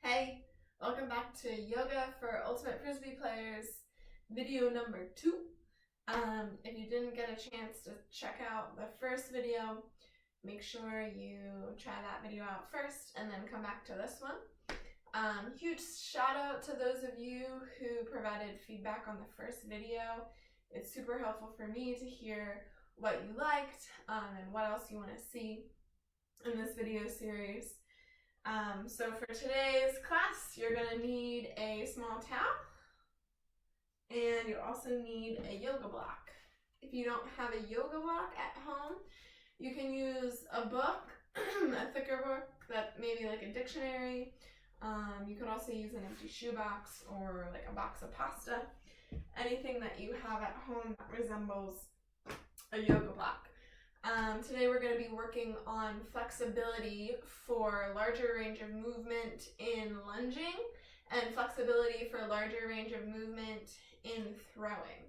Hey, welcome back to Yoga for Ultimate Frisbee Players, video number 2. If you didn't get a chance to check out the first video, make sure you try that video out first and then come back to this one. Huge shout out to those of you who provided feedback on the first video. It's super helpful for me to hear what you liked and what else you want to see in this video series. So for today's class, you're going to need a small towel and you also need a yoga block. If you don't have a yoga block at home, you can use a book, a thicker book that maybe like a dictionary. You could also use an empty shoebox or like a box of pasta. Anything that you have at home that resembles a yoga block. Today we're going to be working on flexibility for larger range of movement in lunging and flexibility for larger range of movement in throwing.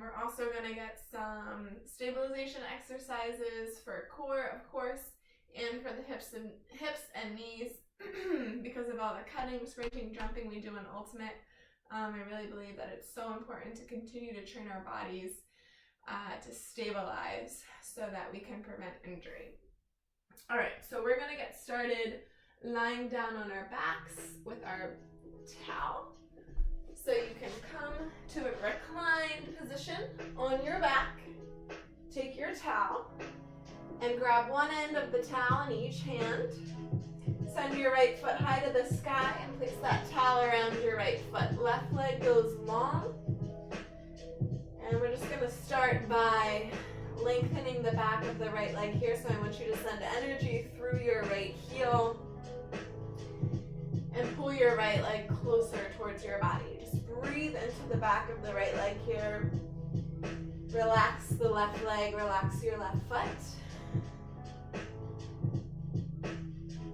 We're also going to get some stabilization exercises for core, of course, and for the hips and knees because of all the cutting, sprinting, jumping we do in Ultimate. I really believe that it's so important to continue to train our bodies to stabilize so that we can prevent injury. All right, so we're going to get started lying down on our backs with our towel. So you can come to a reclined position on your back, take your towel, and grab one end of the towel in each hand. Send your right foot high to the sky and place that towel around your right foot. Left leg goes long. And we're just going to start by lengthening the back of the right leg here. So I want you to send energy through your right heel and pull your right leg closer towards your body. Just breathe into the back of the right leg here. Relax the left leg, relax your left foot.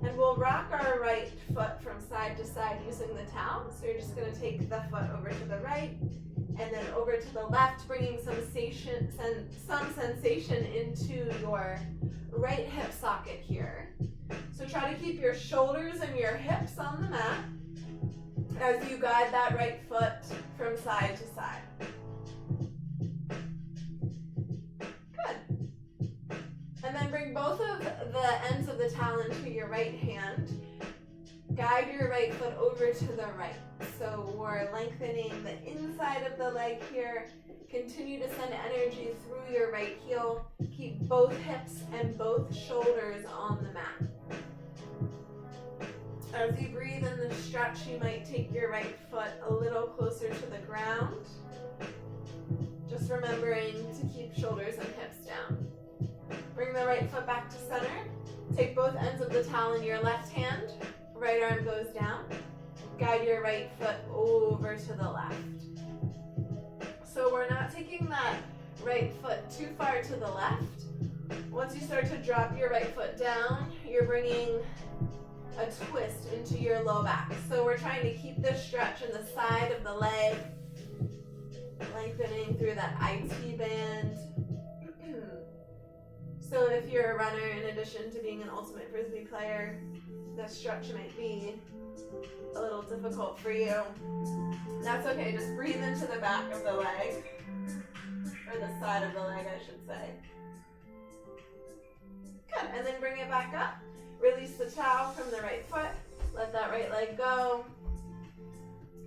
And we'll rock our right foot from side to side using the towel. So you're just going to take the foot over to the right and then over to the left, bringing some sensation into your right hip socket here. So try to keep your shoulders and your hips on the mat as you guide that right foot from side to side. Good. And then bring both of the ends of the towel into your right hand. Guide your right foot over to the right. So we're lengthening the inside of the leg here. Continue to send energy through your right heel. Keep both hips and both shoulders on the mat. As you breathe in the stretch, you might take your right foot a little closer to the ground. Just remembering to keep shoulders and hips down. Bring the right foot back to center. Take both ends of the towel in your left hand. Right arm goes down. Guide your right foot over to the left. So we're not taking that right foot too far to the left. Once you start to drop your right foot down, you're bringing a twist into your low back. So we're trying to keep this stretch in the side of the leg, lengthening through that IT band. So if you're a runner, in addition to being an Ultimate Frisbee player, this stretch might be a little difficult for you. That's okay, just breathe into the back of the leg, or the side of the leg, I should say. Good, and then bring it back up. Release the towel from the right foot. Let that right leg go.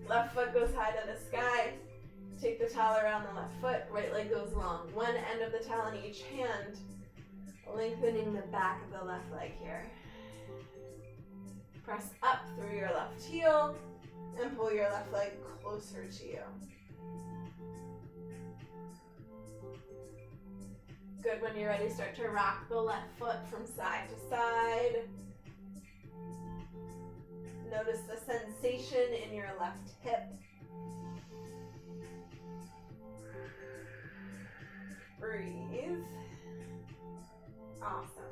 Left foot goes high to the sky. Take the towel around the left foot. Right leg goes long. One end of the towel in each hand. Lengthening the back of the left leg here. Press up through your left heel and pull your left leg closer to you. Good, when you're ready, start to rock the left foot from side to side. Notice the sensation in your left hip. Breathe. Awesome.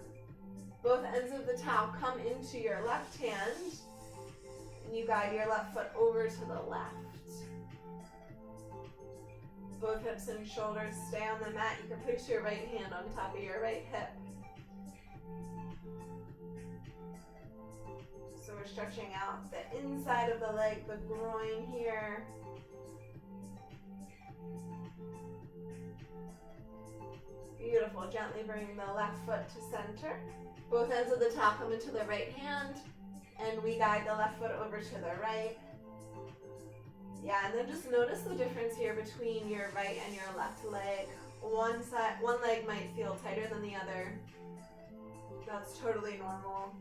Both ends of the towel come into your left hand, and you guide your left foot over to the left. Both hips and shoulders stay on the mat. You can place your right hand on top of your right hip. So we're stretching out the inside of the leg, the groin here. Beautiful. Gently bring the left foot to center. Both ends of the towel come into the right hand, and we guide the left foot over to the right. Yeah, and then just notice the difference here between your right and your left leg. One leg might feel tighter than the other. That's totally normal.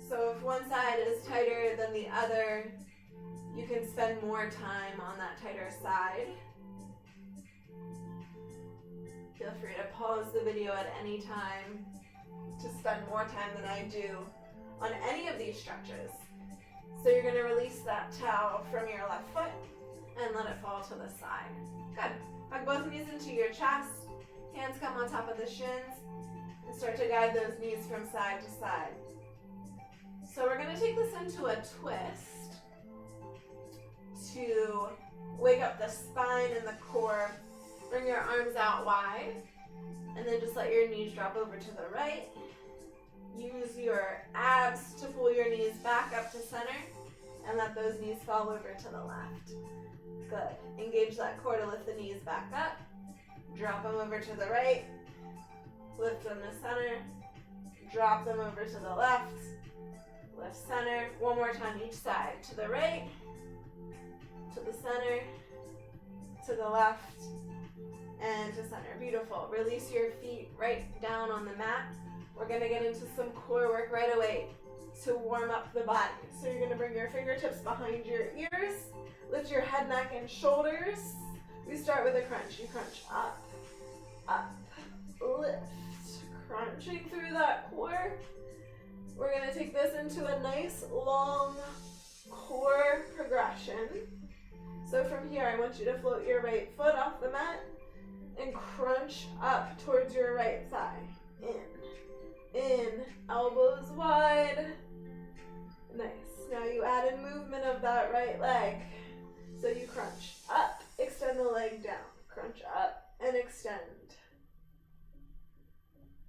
So if one side is tighter than the other, you can spend more time on that tighter side. Feel free to pause the video at any time to spend more time than I do on any of these stretches. So you're going to release that towel from your left foot and let it fall to the side. Good. Hug both knees into your chest. Hands come on top of the shins and start to guide those knees from side to side. So we're going to take this into a twist to wake up the spine and the core. Bring your arms out wide, and then just let your knees drop over to the right. Use your abs to pull your knees back up to center, and let those knees fall over to the left. Good. Engage that core to lift the knees back up. Drop them over to the right. Lift them to center. Drop them over to the left. Lift center. One more time each side. To the right, to the center, to the left, and to center. Beautiful. Release your feet right down on the mat. We're going to get into some core work right away to warm up the body. So you're going to bring your fingertips behind your ears. Lift your head, neck, and shoulders. We start with a crunch. You crunch up, up, lift. Crunching through that core. We're going to take this into a nice long core progression. So from here, I want you to float your right foot off the mat and crunch up towards your right thigh. In, elbows wide. Nice. Now you add in movement of that right leg. So you crunch up, extend the leg down. Crunch up and extend.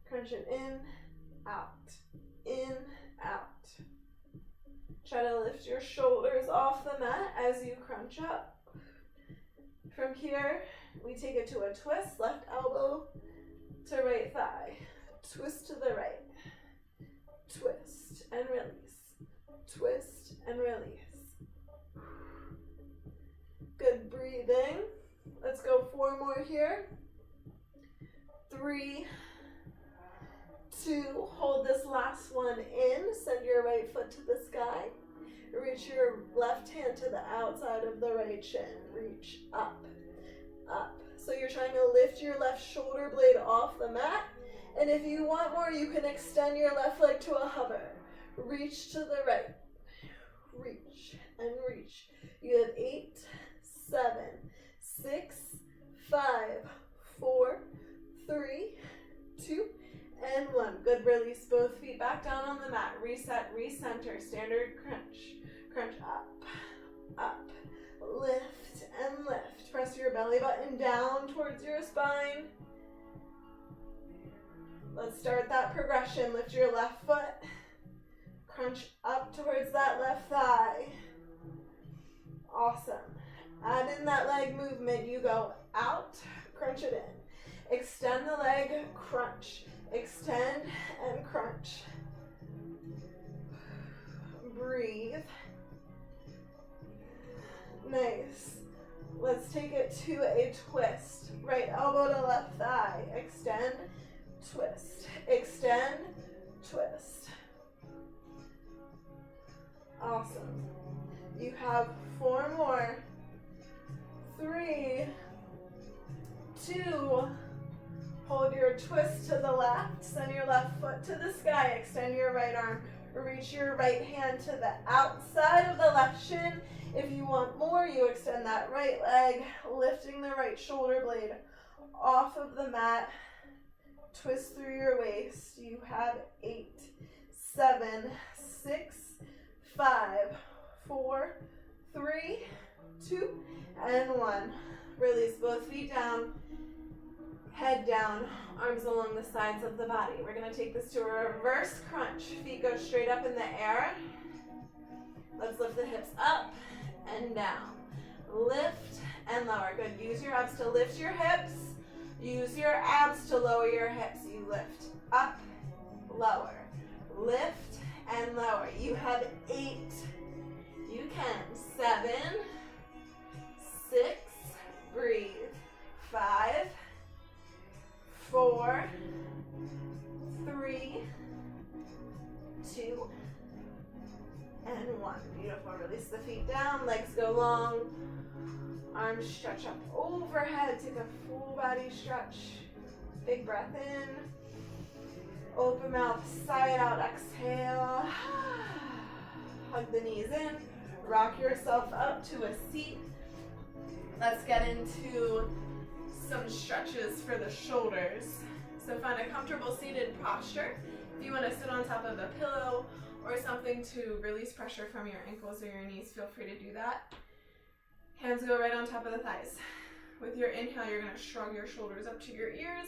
Crunch it in, out. Try to lift your shoulders off the mat as you crunch up. From here, we take it to a twist, left elbow to right thigh. Twist to the right. Twist and release. Twist and release. Good breathing. Let's go 4 more here. 3, 2, hold this last one in. Send your right foot to the sky. Reach your left hand to the outside of the right shin. Reach up, up. So you're trying to lift your left shoulder blade off the mat. And if you want more, you can extend your left leg to a hover. Reach to the right. Reach and reach. You have 8, 7, 6, 5, 4, 3, 2, and 1. Good. Release both feet back down on the mat. Reset, recenter, standard crunch. Crunch up, up, lift and lift. Press your belly button down towards your spine. Let's start that progression. Lift your left foot. Crunch up towards that left thigh. Awesome. Add in that leg movement. You go out, crunch it in. Extend the leg, crunch. Extend and crunch. Breathe. Nice. Let's take it to a twist. Right elbow to left thigh. Extend, twist. Extend, twist. Awesome. You have 4 more. 3, 2. Hold your twist to the left. Send your left foot to the sky. Extend your right arm. Reach your right hand to the outside of the left shin. If you want more, you extend that right leg, lifting the right shoulder blade off of the mat. Twist through your waist. You have 8, 7, 6, 5, 4, 3, 2, and 1. Release both feet down. Head down, arms along the sides of the body. We're gonna take this to a reverse crunch. Feet go straight up in the air. Let's lift the hips up and down. Lift and lower. Good. Use your abs to lift your hips. Use your abs to lower your hips. You lift up, lower. Lift and lower. You have 8. You can. 7, 6, breathe. 5, 4, 3, 2, and 1. Beautiful. Release the feet down. Legs go long. Arms stretch up overhead. Take a full body stretch. Big breath in. Open mouth, side out. Exhale. Hug the knees in. Rock yourself up to a seat. Let's get into some stretches for the shoulders. So find a comfortable seated posture. If you want to sit on top of a pillow or something to release pressure from your ankles or your knees, feel free to do that. Hands go right on top of the thighs. With your inhale, you're going to shrug your shoulders up to your ears.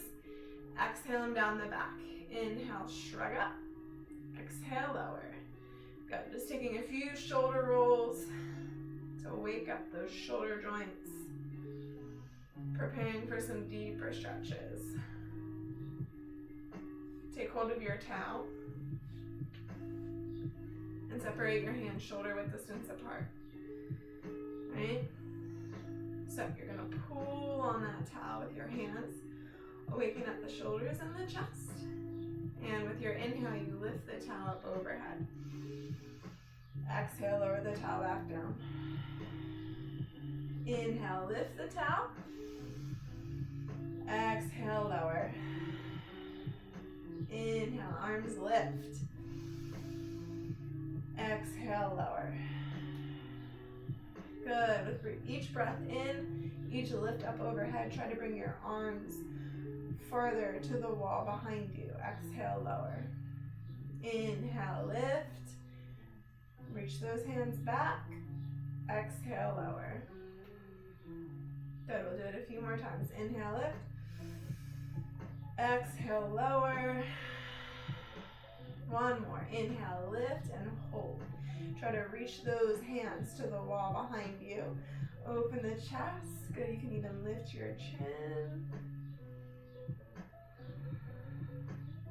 Exhale them down the back. Inhale, shrug up. Exhale, lower. Good. Just taking a few shoulder rolls to wake up those shoulder joints. Preparing for some deeper stretches. Take hold of your towel and separate your hands shoulder width distance apart. Right? So you're going to pull on that towel with your hands, awaken up the shoulders and the chest. And with your inhale, you lift the towel up overhead. Exhale, lower the towel back down. Inhale, lift the towel. Exhale, lower. Inhale, arms lift. Exhale, lower. Good. With each breath in, each lift up overhead, try to bring your arms further to the wall behind you. Exhale, lower. Inhale, lift. Reach those hands back. Exhale, lower. Good. We'll do it a few more times. Inhale, lift. Exhale, lower. One more. Inhale, lift and hold. Try to reach those hands to the wall behind you. Open the chest. Good. You can even lift your chin.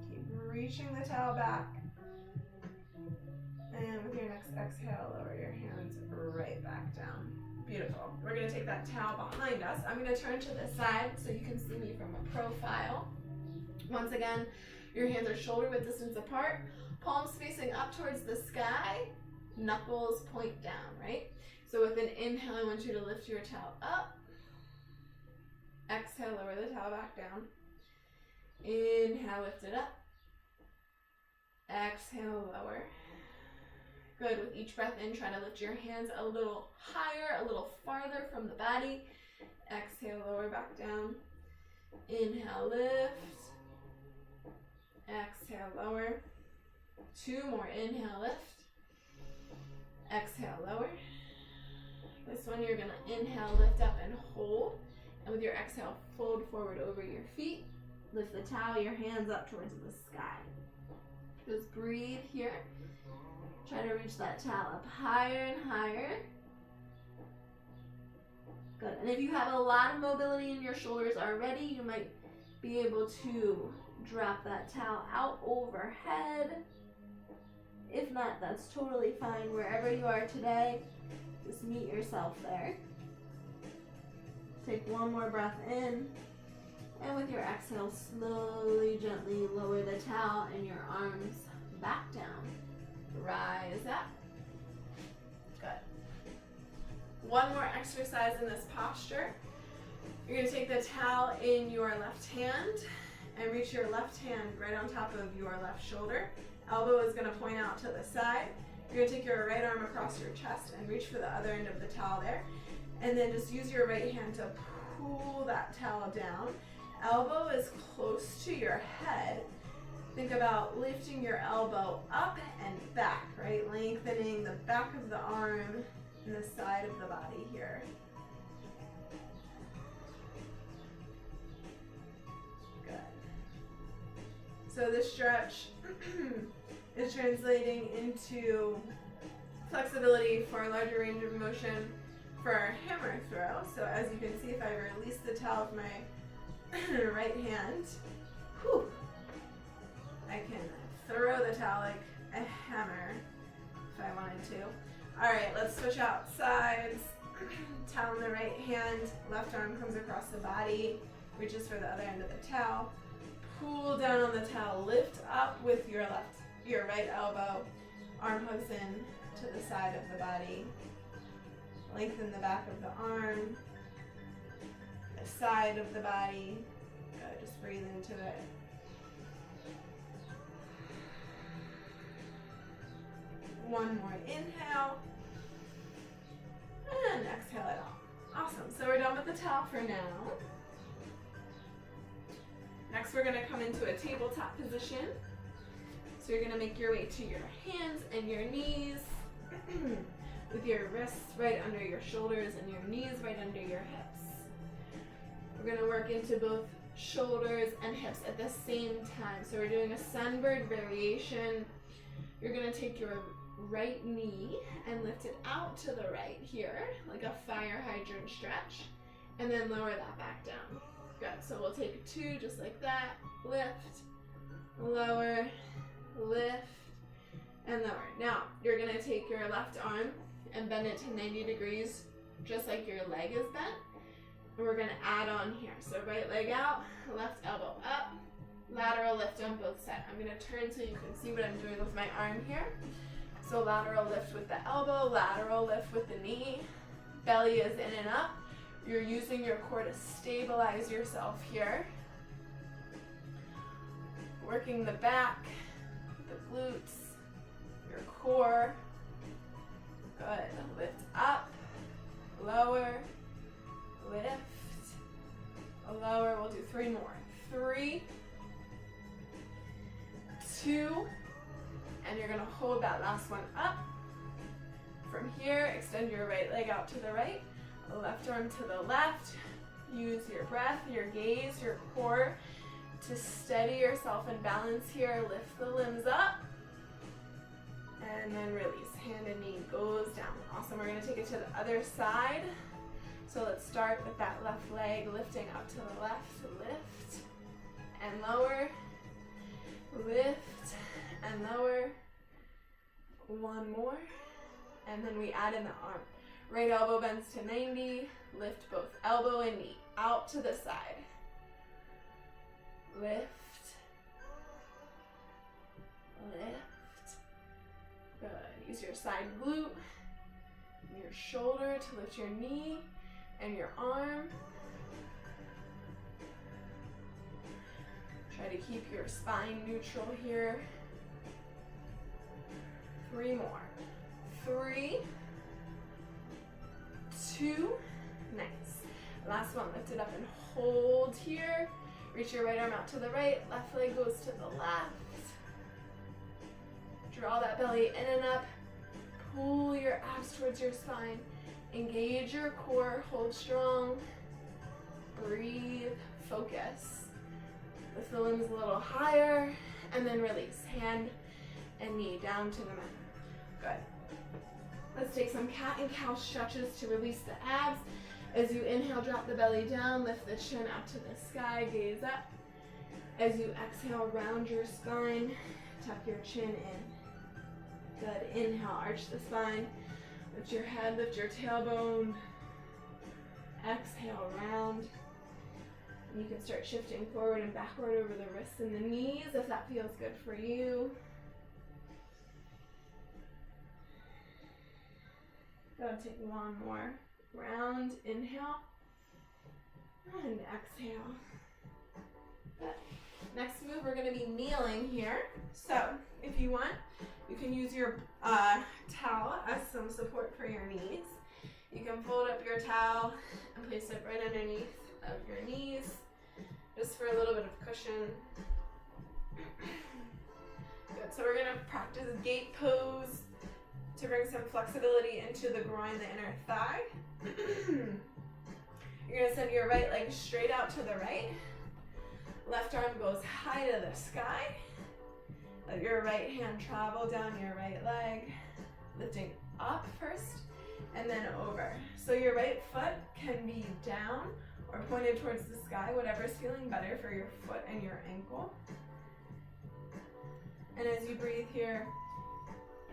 Keep reaching the towel back. And with your next exhale, lower your hands right back down. Beautiful. We're going to take that towel behind us. I'm going to turn to the side so you can see me from a profile. Once again, your hands are shoulder width distance apart. Palms facing up towards the sky. Knuckles point down, right? So with an inhale, I want you to lift your towel up. Exhale, lower the towel back down. Inhale, lift it up. Exhale, lower. Good. With each breath in, try to lift your hands a little higher, a little farther from the body. Exhale, lower back down. Inhale, lift. Exhale, lower. 2 more. Inhale, lift. Exhale, lower. This one you're going to inhale, lift up and hold. And with your exhale, fold forward over your feet. Lift the towel, your hands up towards the sky. Just breathe here. Try to reach that towel up higher and higher. Good. And if you have a lot of mobility in your shoulders already, you might be able to drop that towel out overhead. If not, that's totally fine. Wherever you are today, just meet yourself there. Take one more breath in. And with your exhale, slowly, gently lower the towel and your arms back down. Rise up. Good. One more exercise in this posture. You're going to take the towel in your left hand and reach your left hand right on top of your left shoulder. Elbow is going to point out to the side. You're going to take your right arm across your chest and reach for the other end of the towel there. And then just use your right hand to pull that towel down. Elbow is close to your head. Think about lifting your elbow up and back, right? Lengthening the back of the arm and the side of the body here. So this stretch is translating into flexibility for a larger range of motion for our hammer throw. So as you can see, if I release the towel with my right hand, whew, I can throw the towel like a hammer if I wanted to. All right, let's switch out sides. Towel in the right hand, left arm comes across the body, reaches for the other end of the towel. Pull down on the towel, lift up with your right elbow, arm hooks in to the side of the body. Lengthen the back of the arm, the side of the body. Good, just breathe into it. One more inhale, and exhale it out. Awesome, so we're done with the towel for now. Next, we're gonna come into a tabletop position. So you're gonna make your way to your hands and your knees with your wrists right under your shoulders and your knees right under your hips. We're gonna work into both shoulders and hips at the same time. So we're doing a sunbird variation. You're gonna take your right knee and lift it out to the right here, like a fire hydrant stretch, and then lower that back down. Good, so we'll take two just like that. Lift, lower, lift, and lower. Now, you're gonna take your left arm and bend it to 90 degrees, just like your leg is bent. And we're gonna add on here. So right leg out, left elbow up, lateral lift on both sides. I'm gonna turn so you can see what I'm doing with my arm here. So lateral lift with the elbow, lateral lift with the knee, belly is in and up. You're using your core to stabilize yourself here. Working the back, the glutes, your core. Good. Lift up, lower, lift, lower. We'll do three more. 3, 2, and you're gonna hold that last one up. From here, extend your right leg out to the right, left arm to the left. Use your breath, your gaze, your core to steady yourself and balance here. Lift the limbs up, and then release. Hand and knee goes down. Awesome, we're gonna take it to the other side. So let's start with that left leg, lifting out to the left, lift, and lower, lift, and lower. One more, and then we add in the arm. Right elbow bends to 90, lift both elbow and knee out to the side. Lift, lift, good. Use your side glute, your shoulder to lift your knee and your arm. Try to keep your spine neutral here. 3 more. 3, 2, nice. Last one, lift it up and hold here. Reach your right arm out to the right, left leg goes to the left. Draw that belly in and up. Pull your abs towards your spine. Engage your core, hold strong. Breathe, focus. Lift the limbs a little higher, and then release. Hand and knee down to the mat. Good. Let's take some cat and cow stretches to release the abs. As you inhale, drop the belly down, lift the chin up to the sky, gaze up. As you exhale, round your spine, tuck your chin in. Good, inhale, arch the spine, lift your head, lift your tailbone. Exhale, round. And you can start shifting forward and backward over the wrists and the knees if that feels good for you. Go take one more round, inhale, and exhale. Good. Next move, we're gonna be kneeling here. So if you want, you can use your towel as some support for your knees. You can fold up your towel and place it right underneath of your knees, just for a little bit of cushion. Good, so we're gonna practice gate pose to bring some flexibility into the groin, the inner thigh. You're gonna send your right leg straight out to the right. Left arm goes high to the sky. Let your right hand travel down your right leg, lifting up first and then over. So your right foot can be down or pointed towards the sky, whatever's feeling better for your foot and your ankle. And as you breathe here,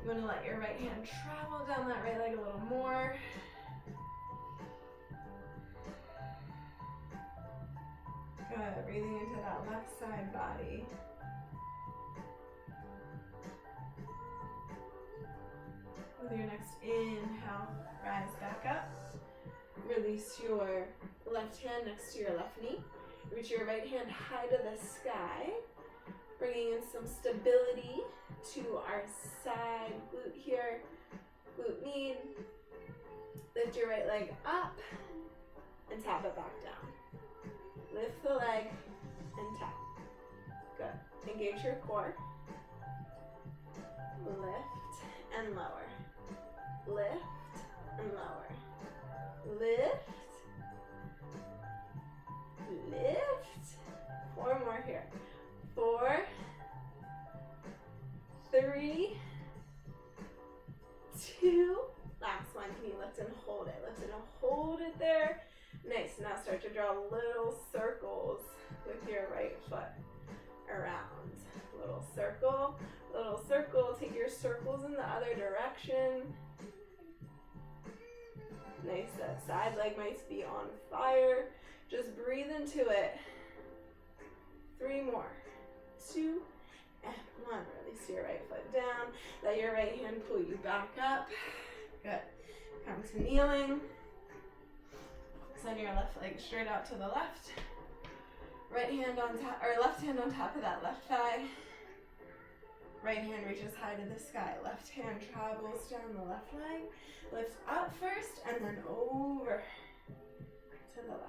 you want to let your right hand travel down that right leg a little more. Good, breathing into that left side body. With your next inhale, rise back up. Release your left hand next to your left knee. Reach your right hand high to the sky. Bringing in some stability to our side glute here, glute med. Lift your right leg up and tap it back down. Lift the leg and tap. Good. Engage your core. Lift and lower. Lift and lower. Lift. Lift. 4 more here. 4, 3, 2. Last one. Can you lift and hold it? Lift and hold it there. Nice. Now start to draw little circles with your right foot around. Little circle, little circle. Take your circles in the other direction. Nice. That side leg might be on fire. Just breathe into it. 3 more. 2 and 1. Release your right foot down. Let your right hand pull you back up. Good. Come to kneeling. Send your left leg straight out to the left. Right hand on top, or left hand on top of that left thigh. Right hand reaches high to the sky. Left hand travels down the left leg. Lift up first and then over to the left.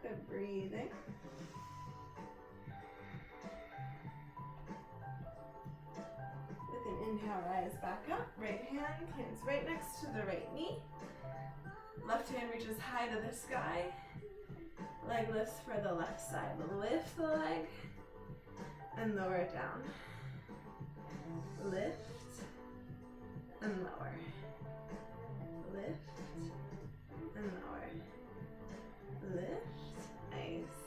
Good breathing. With an inhale, rise back up. Right hand hands right next to the right knee. Left hand reaches high to the sky. Leg lifts for the left side. Lift the leg and lower it down. Lift and lower. Lift and lower. Lift. Nice.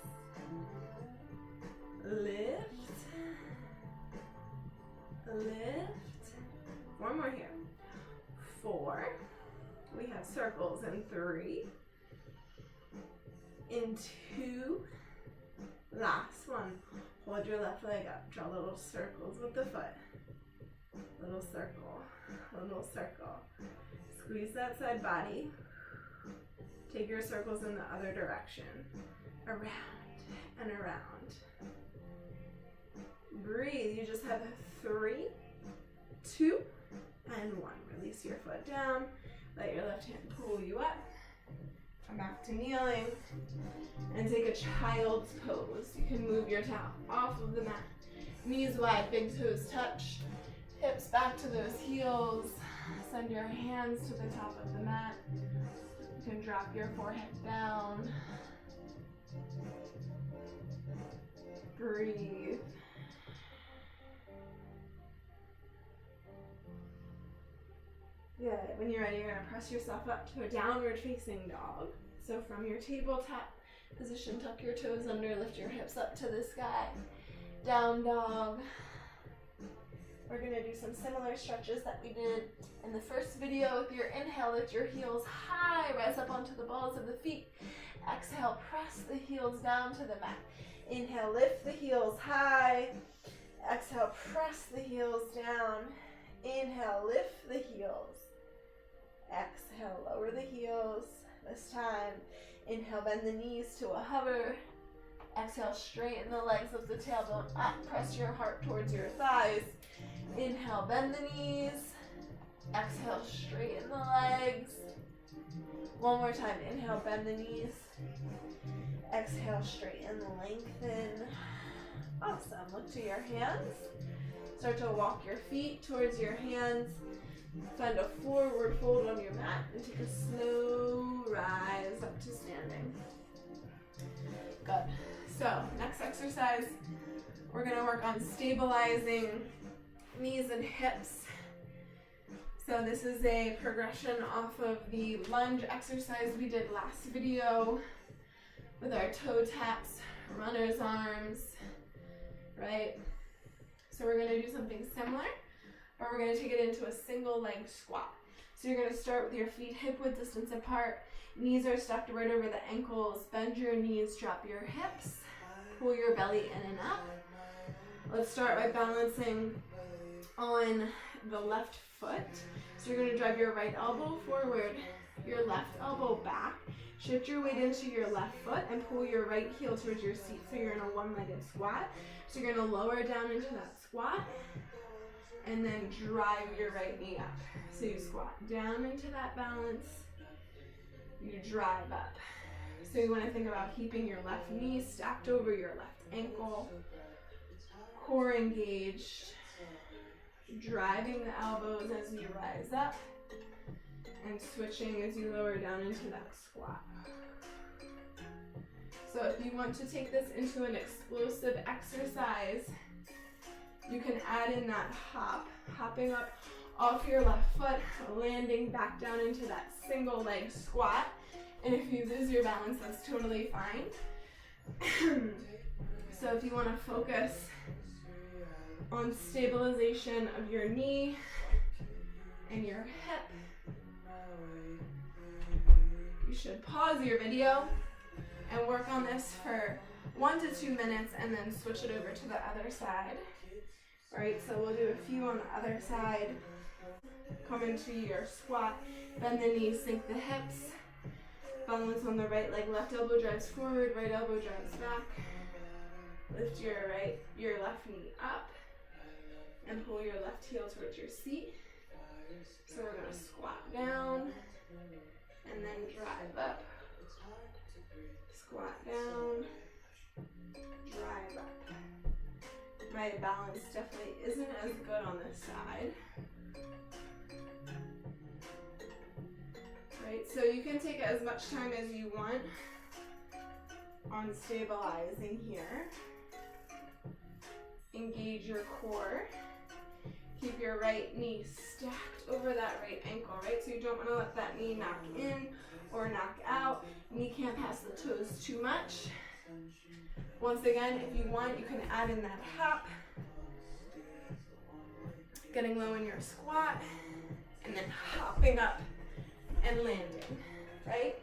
Lift. Lift. 1 more here. 4. We have circles in 3. In 2. Last one. Hold your left leg up. Draw little circles with the foot. Little circle. Little circle. Squeeze that side body. Take your circles in the other direction. Around and around. Breathe. You just have 3, 2, and 1. Release your foot down. Let your left hand pull you up. Come back to kneeling. And take a child's pose. You can move your towel off of the mat. Knees wide, big toes touch. Hips back to those heels. Send your hands to the top of the mat. You can drop your forehead down. Breathe. Good. When you're ready, you're going to press yourself up to a downward facing dog. So from your tabletop position, tuck your toes under, lift your hips up to the sky. Down dog. We're going to do some similar stretches that we did in the first video. With your inhale, lift your heels high, rise up onto the balls of the feet. Exhale, press the heels down to the mat. Inhale, lift the heels high. Exhale, press the heels down. Inhale, lift the heels. Exhale, lower the heels. This time, inhale, bend the knees to a hover. Exhale, straighten the legs, lift the tailbone up. Press your heart towards your thighs. Inhale, bend the knees. Exhale, straighten the legs. 1 more time. Inhale, bend the knees. Exhale, straighten, lengthen. Awesome. Look to your hands. Start to walk your feet towards your hands. Find a forward fold on your mat and take a slow rise up to standing. Good. So, next exercise, we're going to work on stabilizing knees and hips. So this is a progression off of the lunge exercise we did last video with our toe taps, runner's arms, right? So we're going to do something similar, but we're going to take it into a single leg squat. So you're going to start with your feet hip width distance apart. Knees are stuck right over the ankles. Bend your knees, drop your hips, pull your belly in and up. Let's start by balancing on the left foot. So you're going to drive your right elbow forward, your left elbow back. Shift your weight into your left foot and pull your right heel towards your seat. So you're in a one-legged squat. So you're going to lower down into that squat and then drive your right knee up. So you squat down into that balance, you drive up. So you want to think about keeping your left knee stacked over your left ankle, core engaged, driving the elbows as you rise up, and switching as you lower down into that squat. So if you want to take this into an explosive exercise, you can add in that hopping up off your left foot, landing back down into that single leg squat. And if you lose your balance, that's totally fine. So if you want to focus on stabilization of your knee and your hip, you should pause your video and work on this for 1 to 2 minutes and then switch it over to the other side. All right, so we'll do a few on the other side. Come into your squat, bend the knees, sink the hips. Balance on the right leg, left elbow drives forward, right elbow drives back. Lift your left knee up and pull your left heel towards your seat. So we're going to squat down and then drive up. Squat down, drive up. My balance definitely isn't as good on this side. Right, so you can take as much time as you want on stabilizing here. Engage your core. Keep your right knee stacked over that right ankle, right? So you don't want to let that knee knock in or knock out. Knee can't pass the toes too much. Once again, if you want, you can add in that hop. Getting low in your squat and then hopping up and landing, right?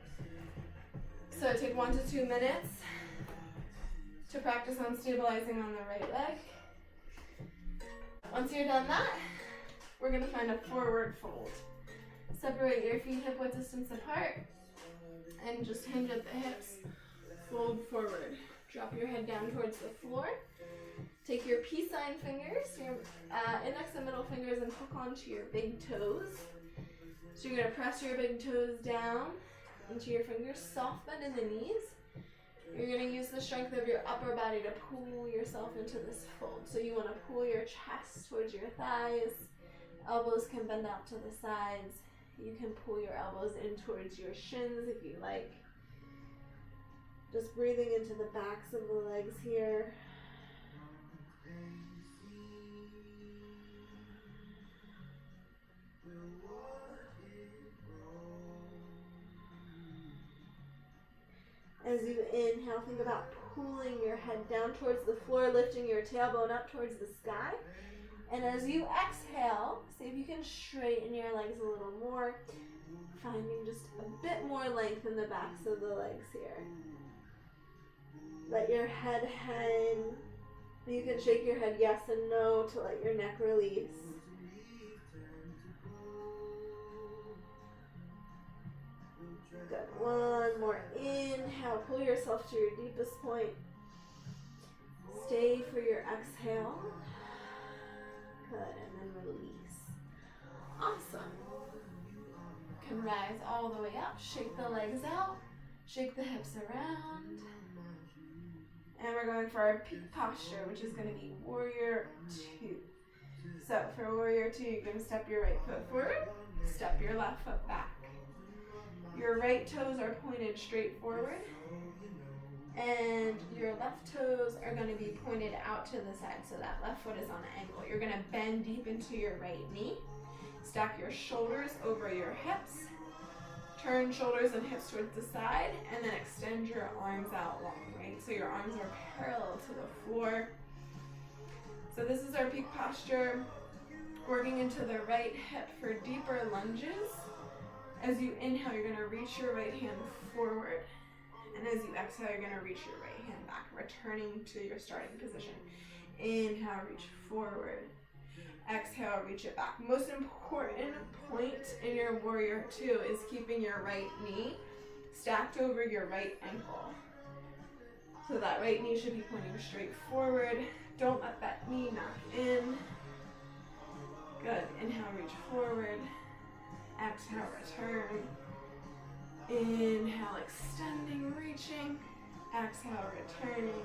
So take 1 to 2 minutes to practice on stabilizing on the right leg. Once you're done that, we're going to find a forward fold. Separate your feet hip width distance apart and just hinge at the hips. Fold forward. Drop your head down towards the floor. Take your peace sign fingers, your index and middle fingers, and hook onto your big toes. So you're going to press your big toes down into your fingers, soft bend in the knees. You're going to use the strength of your upper body to pull yourself into this fold. So you want to pull your chest towards your thighs. Elbows can bend out to the sides. You can pull your elbows in towards your shins if you like. Just breathing into the backs of the legs here. As you inhale, think about pulling your head down towards the floor, lifting your tailbone up towards the sky. And as you exhale, see if you can straighten your legs a little more, finding just a bit more length in the backs of the legs here. Let your head hang. You can shake your head yes and no to let your neck release. Good. One more inhale. Pull yourself to your deepest point. Stay for your exhale. Good. And then release. Awesome. Can rise all the way up. Shake the legs out. Shake the hips around. And we're going for our peak posture, which is going to be warrior 2. So for warrior two, you're going to step your right foot forward, step your left foot back. Your right toes are pointed straight forward, and your left toes are going to be pointed out to the side, so that left foot is on an angle. You're going to bend deep into your right knee, stack your shoulders over your hips, turn shoulders and hips towards the side, and then extend your arms out long, right? So your arms are parallel to the floor. So this is our peak posture, working into the right hip for deeper lunges. As you inhale, you're going to reach your right hand forward. And as you exhale, you're going to reach your right hand back, returning to your starting position. Inhale, reach forward. Exhale, reach it back. Most important point in your warrior two is keeping your right knee stacked over your right ankle. So that right knee should be pointing straight forward. Don't let that knee knock in. Good. Inhale, reach forward. Exhale, return. Inhale, extending, reaching. Exhale, returning.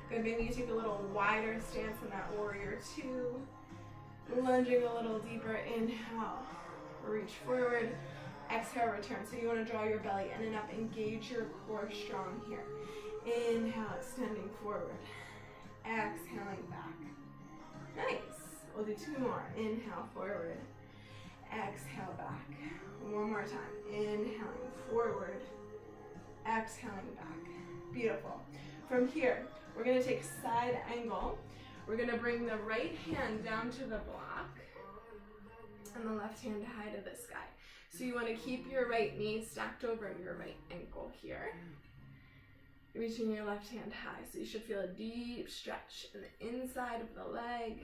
Good. Maybe you take a little wider stance in that warrior two. Lunging a little deeper. Inhale, reach forward. Exhale, return. So you want to draw your belly in and up. Engage your core strong here. Inhale, extending forward. Exhaling back. Nice. We'll do two more. Inhale, forward. Exhale, back. One more time. Inhaling forward. Exhaling back. Beautiful. From here, we're going to take side angle. We're going to bring the right hand down to the block and the left hand high to the sky. So you want to keep your right knee stacked over your right ankle here. Reaching your left hand high. So you should feel a deep stretch in the inside of the leg.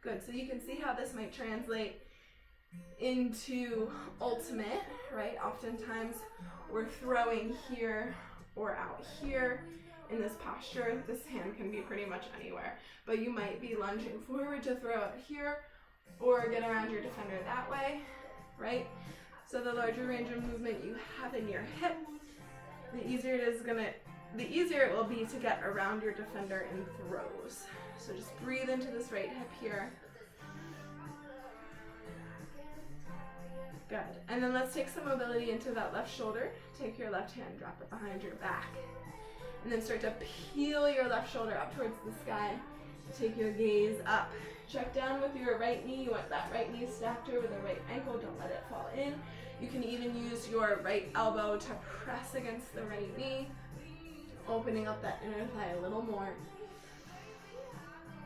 Good. So you can see how this might translate into ultimate, right? Oftentimes we're throwing here or out here in this posture. This hand can be pretty much anywhere, but you might be lunging forward to throw it here or get around your defender that way, right? So the larger range of movement you have in your hip, the easier it will be to get around your defender in throws. So just breathe into this right hip here. Good. And then let's take some mobility into that left shoulder. Take your left hand, drop it behind your back. And then start to peel your left shoulder up towards the sky. Take your gaze up. Check down with your right knee. You want that right knee stacked over the right ankle. Don't let it fall in. You can even use your right elbow to press against the right knee, opening up that inner thigh a little more.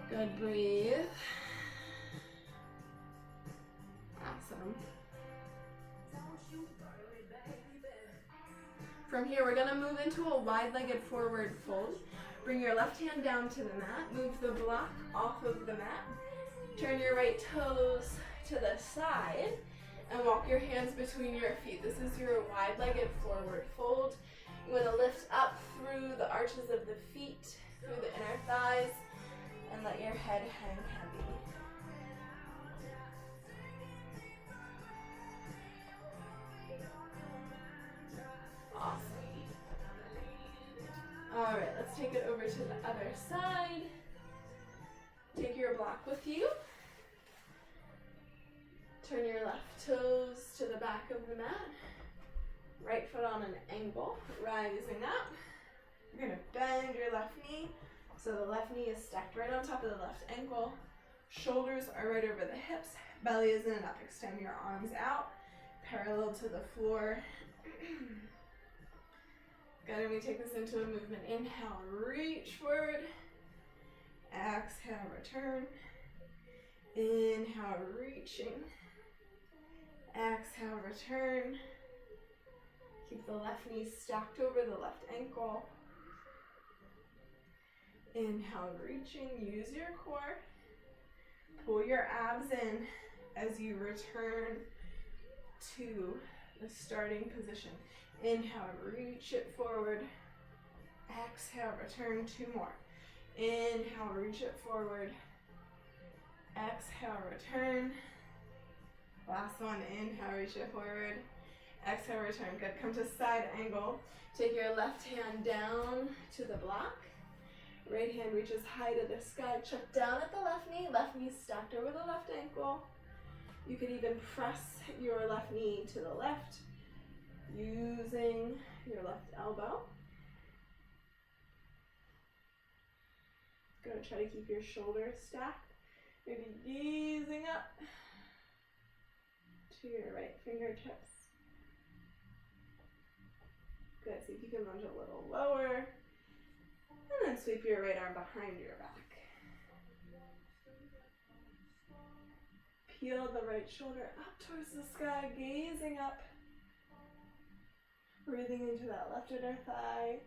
Good. Breathe. Awesome. From here, we're going to move into a wide-legged forward fold. Bring your left hand down to the mat. Move the block off of the mat. Turn your right toes to the side and walk your hands between your feet. This is your wide-legged forward fold. You want to lift up through the arches of the feet, through the inner thighs, and let your head hang heavy. Awesome. All right, let's take it over to the other side. Take your block with you. Turn your left toes to the back of the mat. Right foot on an angle, rising up. You're going to bend your left knee. So the left knee is stacked right on top of the left ankle. Shoulders are right over the hips. Belly is in and up. Extend your arms out, parallel to the floor. Good, and we take this into a movement. Inhale, reach forward. Exhale, return. Inhale, reaching. Exhale, return. Keep the left knee stacked over the left ankle. Inhale, reaching. Use your core. Pull your abs in as you return to the starting position. Inhale, reach it forward. Exhale, return. Two more. Inhale, reach it forward. Exhale, return. Last one. Inhale, reach it forward. Exhale, return. Good. Come to side angle. Take your left hand down to the block. Right hand reaches high to the sky. Check down at the left knee stacked over the left ankle. You could even press your left knee to the left using your left elbow. Gonna try to keep your shoulders stacked. Maybe gazing up to your right fingertips. Good, see if you can lunge a little lower. And then sweep your right arm behind your back. Peel the right shoulder up towards the sky, gazing up. Breathing into that left inner thigh.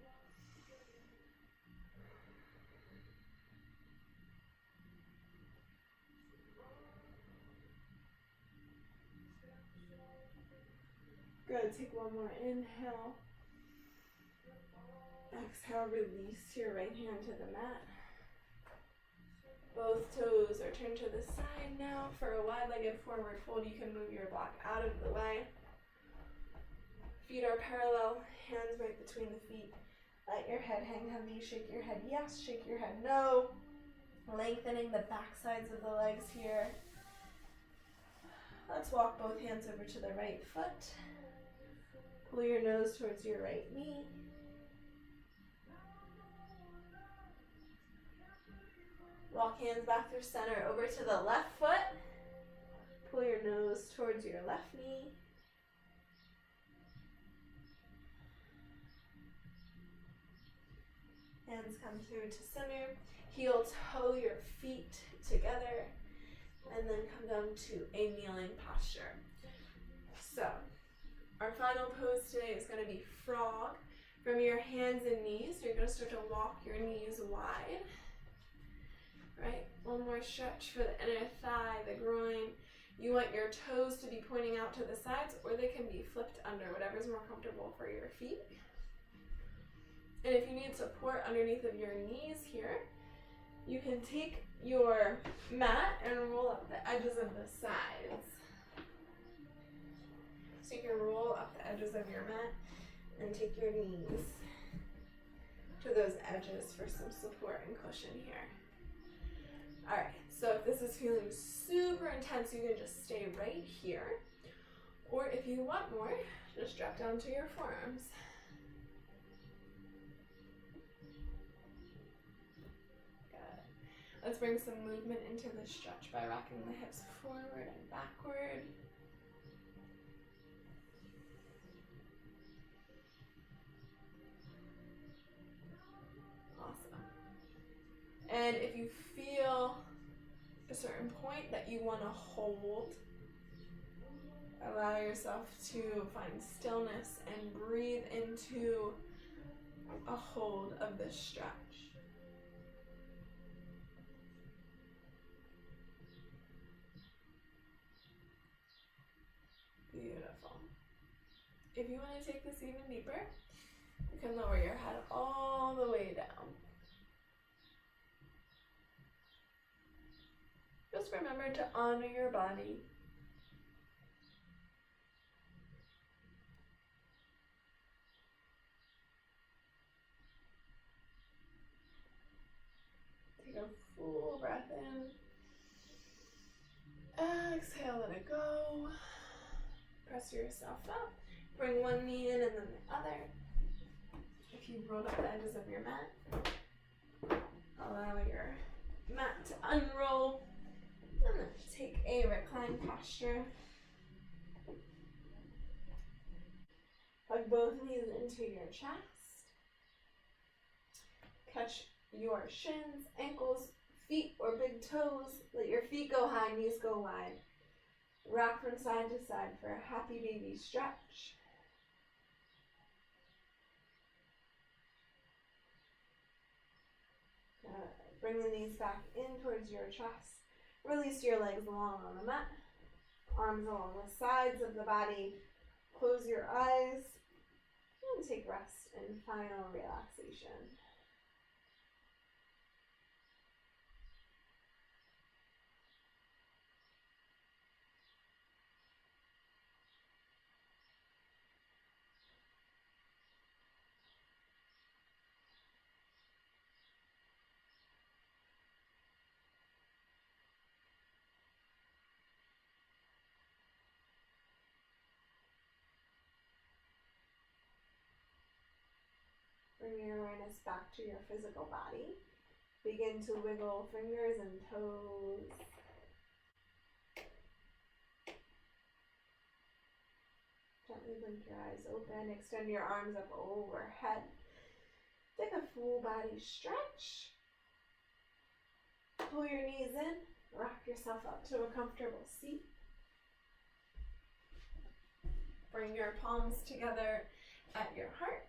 Good, take one more inhale. Exhale, release your right hand to the mat. Both toes are turned to the side now. For a wide-legged forward fold, you can move your block out of the way. Feet are parallel, hands right between the feet. Let your head hang heavy, shake your head yes, shake your head no. Lengthening the back sides of the legs here. Let's walk both hands over to the right foot. Pull your nose towards your right knee. Walk hands back through center over to the left foot. Pull your nose towards your left knee. Hands come through to center. Heel toe your feet together. And then come down to a kneeling posture. So, our final pose today is going to be frog. From your hands and knees, you're going to start to walk your knees wide. Right, one more stretch for the inner thigh, the groin. You want your toes to be pointing out to the sides, or they can be flipped under, whatever's more comfortable for your feet. And if you need support underneath of your knees here, you can take your mat and roll up the edges of the sides. So you can roll up the edges of your mat and take your knees to those edges for some support and cushion here. Alright, so if this is feeling super intense, you can just stay right here. Or if you want more, just drop down to your forearms. Good. Let's bring some movement into the stretch by rocking the hips forward and backward. Awesome. And if you feel a certain point that you want to hold, allow yourself to find stillness and breathe into a hold of this stretch. Beautiful. If you want to take this even deeper, you can lower your head all the way down. Just remember to honor your body. Take a full breath in. Exhale, let it go. Press yourself up. Bring one knee in and then the other. If you rolled up the edges of your mat, allow your mat to unroll. And then take a recline posture. Hug both knees into your chest. Catch your shins, ankles, feet, or big toes. Let your feet go high, knees go wide. Rock from side to side for a happy baby stretch. Bring the knees back in towards your chest. Release your legs long on the mat. Arms along the sides of the body. Close your eyes and take rest and final relaxation. Bring your awareness back to your physical body. Begin to wiggle fingers and toes. Gently blink your eyes open. Extend your arms up overhead. Take a full body stretch. Pull your knees in. Rock yourself up to a comfortable seat. Bring your palms together at your heart.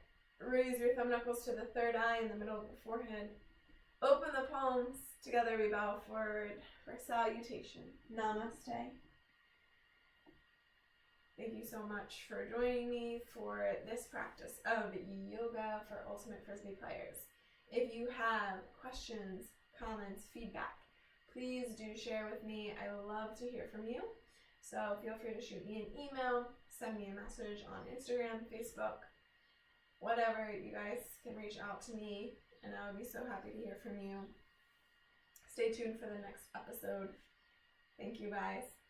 Raise your thumb knuckles to the third eye in the middle of the forehead. Open the palms. Together we bow forward for salutation. Namaste. Thank you so much for joining me for this practice of yoga for Ultimate Frisbee Players. If you have questions, comments, feedback, please do share with me. I love to hear from you. So feel free to shoot me an email, send me a message on Instagram, Facebook, whatever. You guys can reach out to me, and I would be so happy to hear from you. Stay tuned for the next episode. Thank you, guys.